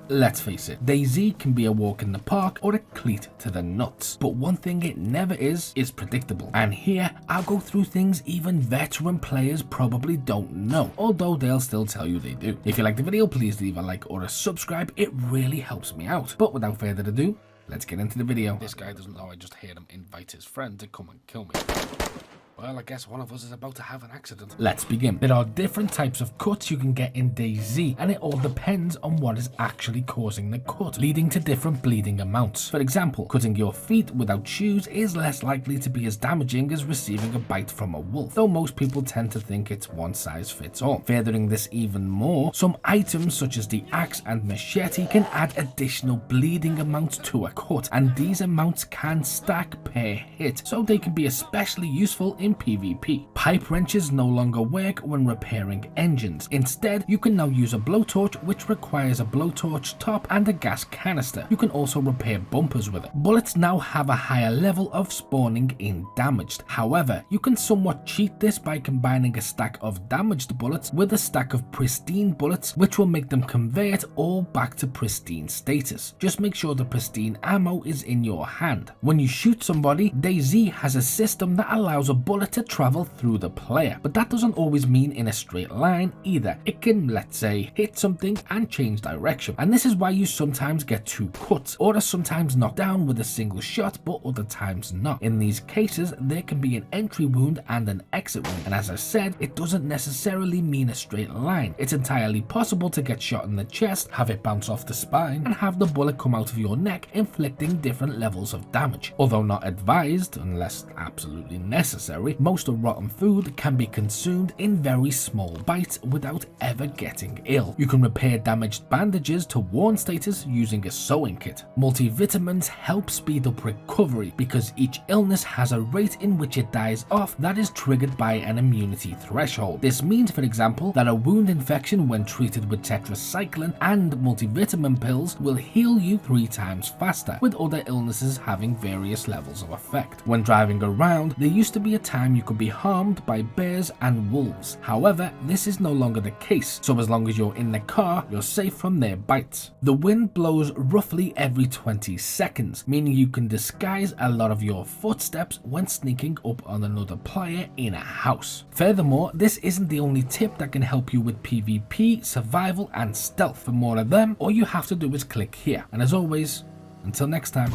Let's face it, DayZ can be a walk in the park or a cleat to the nuts, but one thing it never is predictable. And here, I'll go through things even veteran players probably don't know, although they'll still tell you they do. If you like the video, please leave a like or a subscribe, it really helps me out. But without further ado, let's get into the video. This guy doesn't know I just heard him invite his friend to come and kill me. Well, I guess one of us is about to have an accident. Let's begin. There are different types of cuts you can get in DayZ, and it all depends on what is actually causing the cut, leading to different bleeding amounts. For example, cutting your feet without shoes is less likely to be as damaging as receiving a bite from a wolf, though most people tend to think it's one size fits all. Furthering this even more, some items such as the axe and machete can add additional bleeding amounts to a cut, and these amounts can stack per hit, so they can be especially useful in PvP. Pipe wrenches no longer work when repairing engines. Instead, you can now use a blowtorch, which requires a blowtorch top and a gas canister. You can also repair bumpers with it. Bullets now have a higher level of spawning in damaged. However, you can somewhat cheat this by combining a stack of damaged bullets with a stack of pristine bullets, which will make them convert all back to pristine status. Just make sure the pristine ammo is in your hand. When you shoot somebody, DayZ has a system that allows a bullet to travel through the player, but that doesn't always mean in a straight line either. It can, let's say, hit something and change direction, and this is why you sometimes get two cuts, or are sometimes knocked down with a single shot, but other times not. In these cases, there can be an entry wound and an exit wound, and as I said, it doesn't necessarily mean a straight line. It's entirely possible to get shot in the chest, have it bounce off the spine, and have the bullet come out of your neck, inflicting different levels of damage. Although not advised, unless absolutely necessary, most of rotten food can be consumed in very small bites without ever getting ill. You can repair damaged bandages to worn status using a sewing kit. Multivitamins help speed up recovery because each illness has a rate in which it dies off that is triggered by an immunity threshold. This means, for example, that a wound infection when treated with tetracycline and multivitamin pills will heal you 3 times faster, with other illnesses having various levels of effect. When driving around, there used to be a time you could be harmed by bears and wolves. However, this is no longer the case, so as long as you're in the car, you're safe from their bites. The wind blows roughly every 20 seconds, meaning you can disguise a lot of your footsteps when sneaking up on another player in a house. Furthermore, this isn't the only tip that can help you with PvP, survival, and stealth. For more of them, all you have to do is click here. And as always, until next time.